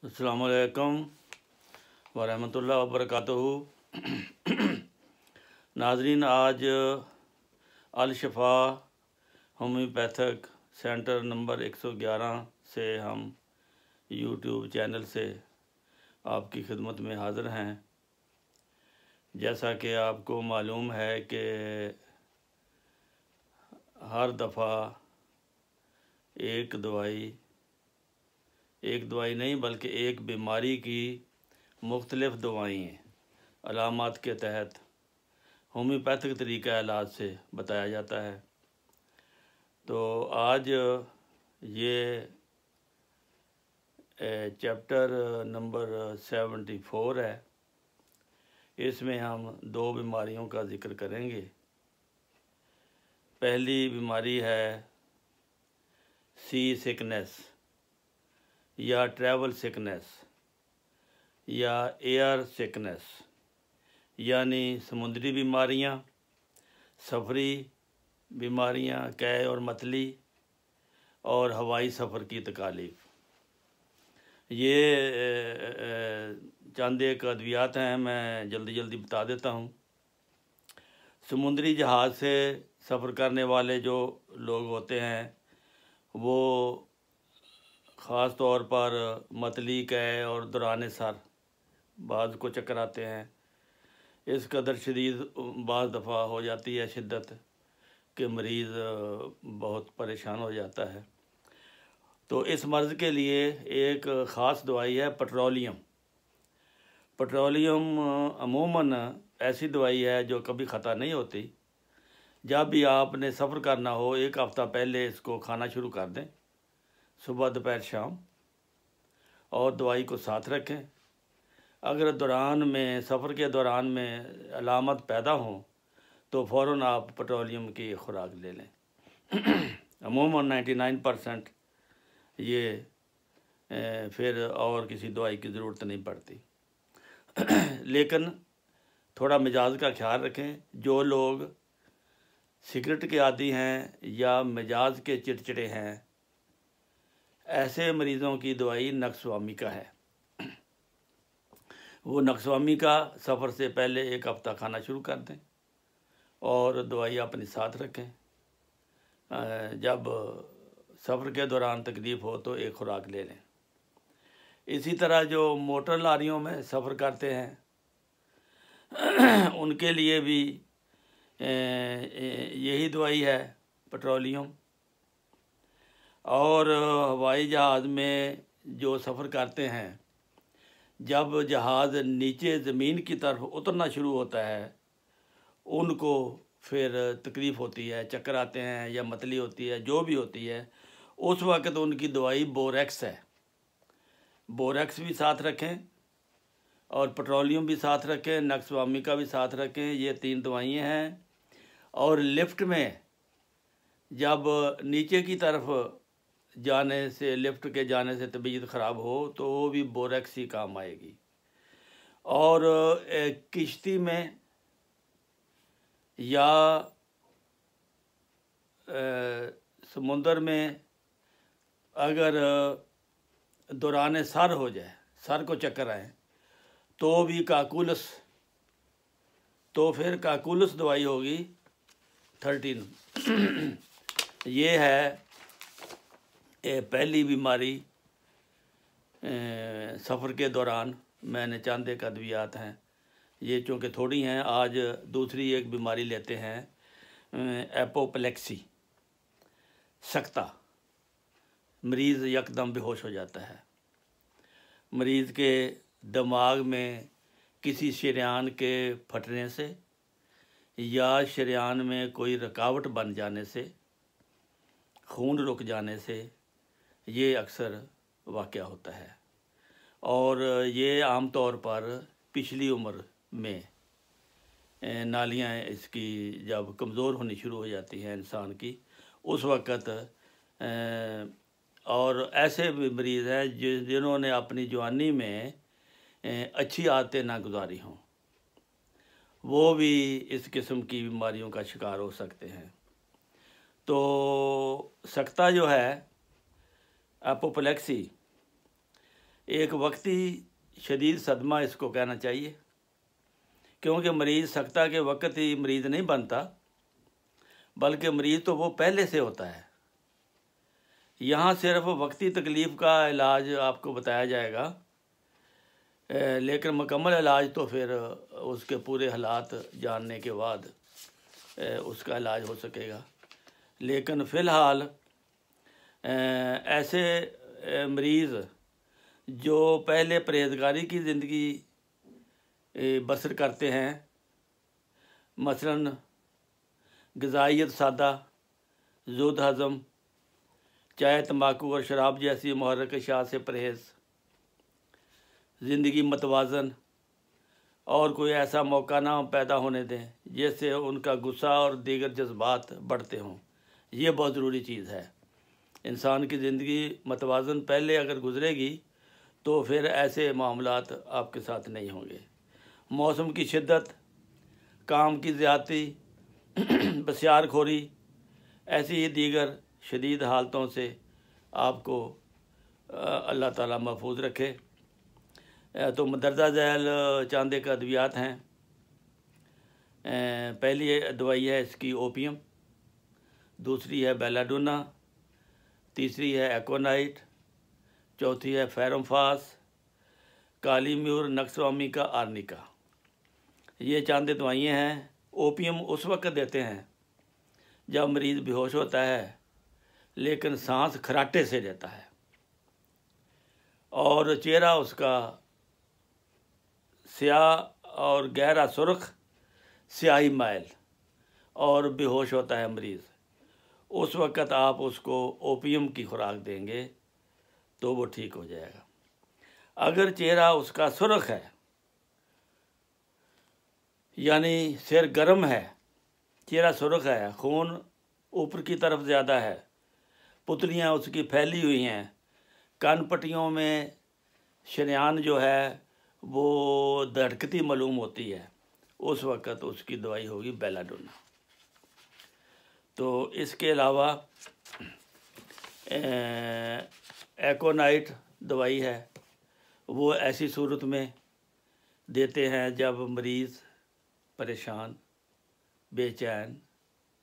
अस्सलाम वालेकुम वरहमतुल्लाहि वबरकातुहू। नाजरीन, आज अल शफा होम्योपैथिक सेंटर नंबर 111 से हम यूट्यूब चैनल से आपकी खिदमत में हाज़िर हैं। जैसा कि आपको मालूम है कि हर दफ़ा एक दवाई नहीं बल्कि एक बीमारी की मुख्तलिफ़ दवाएँ अलामात के तहत होम्योपैथिक तरीक़ा इलाज से बताया जाता है। तो आज ये चैप्टर नंबर 74 है। इसमें हम 2 बीमारियों का ज़िक्र करेंगे। पहली बीमारी है सी सिकनेस या ट्रैवल सिकनेस या एयर सिकनेस, यानी समुद्री बीमारियां, सफरी बीमारियां, कै और मतली और हवाई सफ़र की तकालीफ। ये चंद एक अद्वियात हैं, मैं जल्दी बता देता हूँ। समुद्री जहाज़ से सफ़र करने वाले जो लोग होते हैं वो ख़ास तौर पर मतली, कै और दौरान सर बाज़ को चक्कर आते हैं। इस कदर शदीद बाज़ दफ़ा हो जाती है शिद्दत कि मरीज़ बहुत परेशान हो जाता है। तो इस मर्ज़ के लिए एक ख़ास दवाई है पेट्रोलियम। पेट्रोलियम अमूमन ऐसी दवाई है जो कभी ख़ता नहीं होती। जब भी आपने सफ़र करना हो, एक हफ़्ता पहले इसको खाना शुरू कर दें, सुबह दोपहर शाम, और दवाई को साथ रखें। अगर सफ़र के दौरान में अलामत पैदा हों तो फ़ौरन आप पेट्रोलियम की खुराक ले लें। अमूमन 99% ये फिर और किसी दवाई की ज़रूरत नहीं पड़ती। लेकिन थोड़ा मिजाज का ख्याल रखें। जो लोग सिगरेट के आदी हैं या मिजाज के चिड़चिड़े हैं, ऐसे मरीज़ों की दवाई नक्सवामी का है। वो नक्सवामी का सफ़र से पहले एक हफ़्ता खाना शुरू कर दें और दवाई अपने साथ रखें। जब सफ़र के दौरान तकलीफ़ हो तो एक खुराक ले लें। इसी तरह जो मोटर लारियों में सफ़र करते हैं उनके लिए भी यही दवाई है, पेट्रोलियम। और हवाई जहाज़ में जो सफ़र करते हैं, जब जहाज़ नीचे ज़मीन की तरफ उतरना शुरू होता है, उनको फिर तकलीफ़ होती है, चक्कर आते हैं या मतली होती है, जो भी होती है, उस वक़्त उनकी दवाई बोरेक्स है। बोरेक्स भी साथ रखें और पेट्रोलियम भी साथ रखें, नक्सवामी का भी साथ रखें। ये 3 दवाइयाँ हैं। और लिफ्ट में जब नीचे की तरफ लिफ्ट के जाने से तबीयत ख़राब हो तो वो भी बोरेक्स ही काम आएगी। और किश्ती में या समुंदर में अगर दौरान सर हो जाए, सर को चक्कर आए, तो भी फिर काकुलस दवाई होगी 13। ये है पहली बीमारी सफ़र के दौरान। मैंने चंद एक अद्वियात हैं, ये चूँकि थोड़ी हैं। आज दूसरी एक बीमारी लेते हैं, एपोप्लेक्सी, सकता। मरीज़ यकदम बेहोश हो जाता है। मरीज़ के दिमाग में किसी शरेयान के फटने से या शरेयान में कोई रुकावट बन जाने से, खून रुक जाने से ये अक्सर वाक़या होता है। और ये आम तौर पर पिछली उम्र में नालियाँ इसकी जब कमज़ोर होनी शुरू हो जाती हैं इंसान की, उस वक़्त और ऐसे भी मरीज़ हैं जिन्होंने अपनी जवानी में अच्छी आदतें ना गुजारी हों, वो भी इस किस्म की बीमारियों का शिकार हो सकते हैं। तो सकता जो है, एपोप्लेक्सी, एक वक्ती शदीद सदमा इसको कहना चाहिए, क्योंकि मरीज़ सकता के वक्त ही मरीज़ नहीं बनता, बल्कि मरीज़ तो वो पहले से होता है। यहाँ सिर्फ वक्ती तकलीफ़ का इलाज आपको बताया जाएगा, लेकिन मुकम्मल इलाज तो फिर उसके पूरे हालात जानने के बाद उसका इलाज हो सकेगा। लेकिन फ़िलहाल ऐसे मरीज़ जो पहले परहेज़गारी की ज़िंदगी बसर करते हैं, मसलन ग़िज़ाइयत सादा, ज़ुद हज़म, चाय तंबाकू और शराब जैसी मुहर्रिक अशिया से परहेज़, ज़िंदगी मतवाज़न और कोई ऐसा मौका ना पैदा होने दें जिससे उनका गुस्सा और दीगर जज्बात बढ़ते हों। ये बहुत ज़रूरी चीज़ है। इंसान की ज़िंदगी मतवाज़न पहले अगर गुज़रेगी तो फिर ऐसे मामलात आपके साथ नहीं होंगे। मौसम की शिद्दत, काम की ज़्यादती, बसियारखोरी, ऐसी ही दीगर शदीद हालतों से आपको अल्लाह ताला महफूज रखे। तो मंदरजा झैल चंद एक अद्वियात हैं। पहली दवाई है इसकी ओपियम, दूसरी है बेलाडोना, तीसरी है एकोनाइट, चौथी है फेरोमफास, काली म्यूर, नक्सवामी का आर्निका। ये चंद दवाइयाँ हैं। ओपियम उस वक्त देते हैं जब मरीज़ बेहोश होता है लेकिन सांस खराटे से लेता है और चेहरा उसका स्याह और गहरा सुर्ख, स्याही माइल और बेहोश होता है मरीज़। उस वक़्त आप उसको ओपियम की खुराक देंगे तो वो ठीक हो जाएगा। अगर चेहरा उसका सुर्ख है, यानी सिर गर्म है, चेहरा सुर्ख है, खून ऊपर की तरफ ज़्यादा है, पुतलियाँ उसकी फैली हुई हैं, कान पट्टियों में शरेयान जो है वो धड़कती मालूम होती है, उस वक़्त उसकी दवाई होगी बेलाडोना। तो इसके अलावा एकोनाइट दवाई है, वो ऐसी सूरत में देते हैं जब मरीज़ परेशान, बेचैन,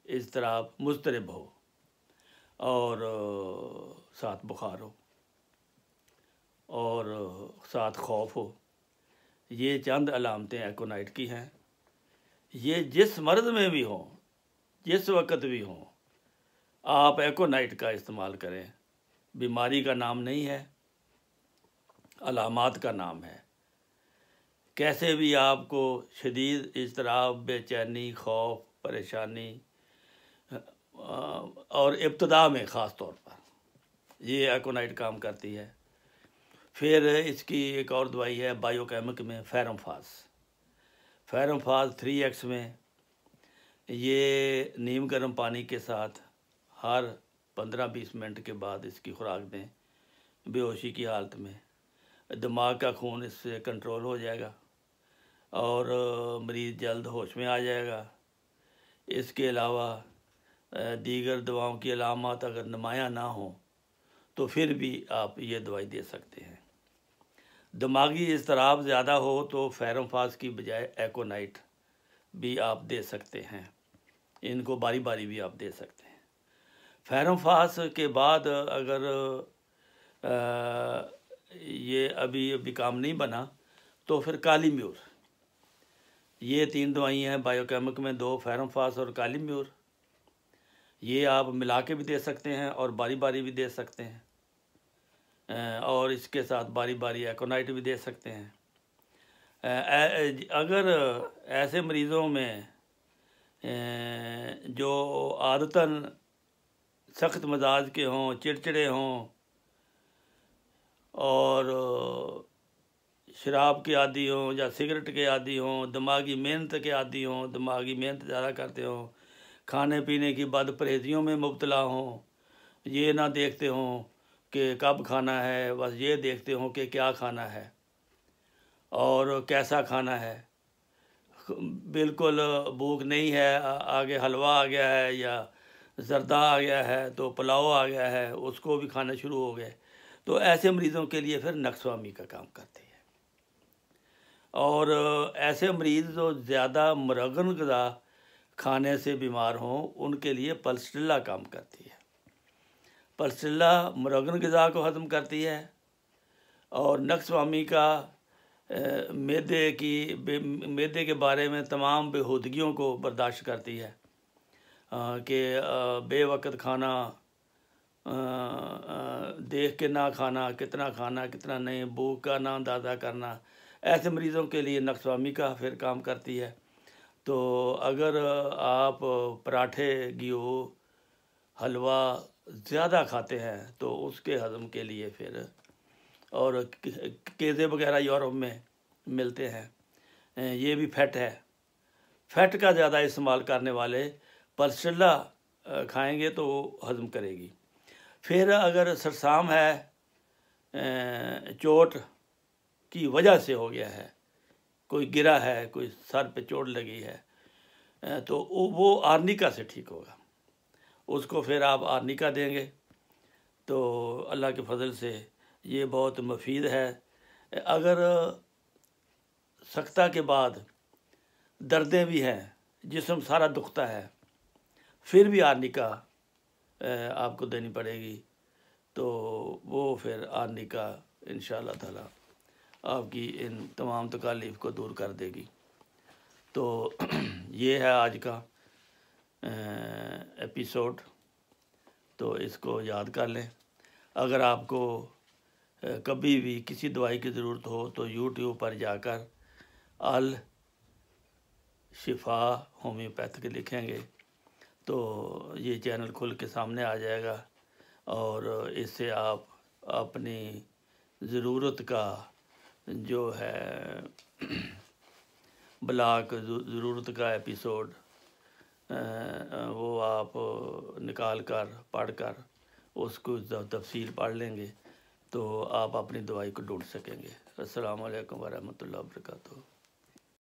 इज़्तिराब, मुज़्तरिब हो और साथ बुखार हो और साथ खौफ हो। ये चंद अलामतें एकोनाइट की हैं। ये जिस मर्ज़ में भी हों, जिस वक़्त भी हों, आप एकोनाइट का इस्तेमाल करें। बीमारी का नाम नहीं है, अलामात का नाम है। कैसे भी आपको शदीद इज़्तिराब, बेचैनी, खौफ, परेशानी और इब्तिदा में ख़ास तौर पर ये एकोनाइट काम करती है। फिर इसकी एक और दवाई है बायोकेमिक में फेरोमफास। फेरोमफास 3x में ये नीम गर्म पानी के साथ हर 15-20 मिनट के बाद इसकी खुराक दें। बेहोशी की हालत में दिमाग का खून इससे कंट्रोल हो जाएगा और मरीज़ जल्द होश में आ जाएगा। इसके अलावा दीगर दवाओं की अलामत अगर नुमायाँ ना हो तो फिर भी आप ये दवाई दे सकते हैं। दिमागी इज़्तिराब ज़्यादा हो तो फेरोमफास की बजाय एकोनाइट भी आप दे सकते हैं। इनको बारी बारी भी आप दे सकते हैं। फेरोमफास के बाद अगर ये अभी काम नहीं बना तो फिर काली म्यूर। ये 3 दवाइयाँ हैं बायोकेमिक में, 2 फेरोमफास और काली म्यूर। ये आप मिला के भी दे सकते हैं और बारी बारी भी दे सकते हैं और इसके साथ बारी बारी एकोनाइट भी दे सकते हैं। अगर ऐसे मरीज़ों में जो आदतन सख्त मिजाज के हों, चिड़चिड़े हों और शराब के आदी हों या सिगरेट के आदी हों, दिमागी मेहनत के आदी हों, दिमागी मेहनत ज़्यादा करते हों, खाने पीने की बद परहेजियों में मुब्तला हों, ये ना देखते हों कि कब खाना है, बस ये देखते हों कि क्या खाना है और कैसा खाना है। बिल्कुल भूख नहीं है, आगे हलवा आ गया है या ज़र्दा आ गया है तो पुलाव आ गया है, उसको भी खाना शुरू हो गए। तो ऐसे मरीज़ों के लिए फिर नक्सवामी का काम करती है। और ऐसे मरीज़ जो ज़्यादा मुरगन ग़िज़ा खाने से बीमार हों उनके लिए पल्स्टिल्ला काम करती है। पल्स्टिल्ला मुरगन ग़िज़ा को हज़म करती है और नक्सवामी का मैदे के बारे में तमाम बेहूदगियों को बर्दाश्त करती है कि बेवक्त खाना, देख के ना खाना, कितना नहीं, भूख का ना अंदाज़ा करना, ऐसे मरीज़ों के लिए नक्सवामी का फिर काम करती है। तो अगर आप पराठे, घी, हलवा ज़्यादा खाते हैं तो उसके हज़म के लिए फिर, और केज़े वगैरह यूरोप में मिलते हैं, ये भी फैट है। फैट का ज़्यादा इस्तेमाल करने वाले पल्स्टिल्ला खाएंगे तो हज़म करेगी। फिर अगर सरसाम है, चोट की वजह से हो गया है, कोई गिरा है, कोई सर पे चोट लगी है, तो वो आर्निका से ठीक होगा। उसको फिर आप आर्निका देंगे तो अल्लाह के फजल से ये बहुत मुफीद है। अगर सख्ता के बाद दर्दें भी हैं, जिस्म सारा दुखता है, फिर भी आर्निका आपको देनी पड़ेगी। तो वो फिर आर्निका इंशाअल्लाह ताला आपकी इन तमाम तकालीफ को दूर कर देगी। तो ये है आज का एपिसोड, तो इसको याद कर लें। अगर आपको कभी भी किसी दवाई की ज़रूरत हो तो यूट्यूब पर जाकर अल शिफा होम्योपैथिक लिखेंगे तो ये चैनल खुल के सामने आ जाएगा और इससे आप अपनी ज़रूरत का जो है ब्लॉक ज़रूरत का एपिसोड वो आप निकाल कर पढ़ कर उसको तफसील पढ़ लेंगे तो आप अपनी दवाई को ढूंढ सकेंगे। अस्सलाम वालेकुम वरहमतुल्लाहि वबरकातुहू।